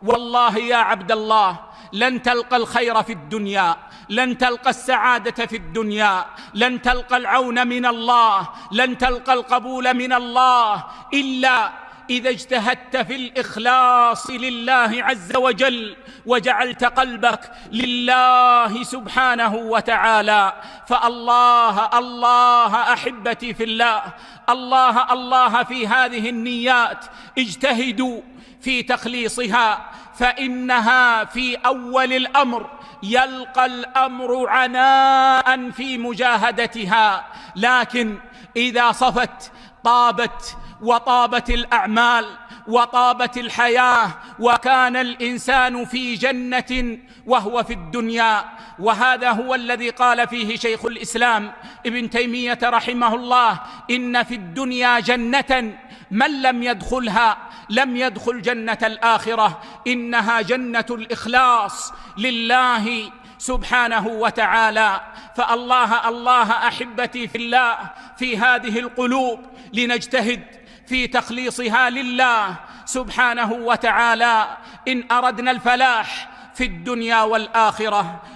والله يا عبد الله لن تلقى الخير في الدنيا، لن تلقى السعادة في الدنيا، لن تلقى العون من الله، لن تلقى القبول من الله إلا إذا اجتهدت في الإخلاص لله عز وجل، وجعلت قلبك لله سبحانه وتعالى. فالله الله أحبتي في الله، الله الله في هذه النيات اجتهدوا في تخليصها، فإنها في أول الأمر يلقى الأمر عناء في مجاهدتها، لكن إذا صفت طابت وطابت الأعمال وطابت الحياة، وكان الإنسان في جنة وهو في الدنيا. وهذا هو الذي قال فيه شيخ الإسلام ابن تيمية رحمه الله: إن في الدنيا جنة من لم يدخلها لم يدخل جنة الآخرة، إنها جنة الإخلاص لله سبحانه وتعالى. فالله الله أحبتي في الله في هذه القلوب لنجتهد في تخليصها لله سبحانه وتعالى إن أردنا الفلاح في الدنيا والآخرة.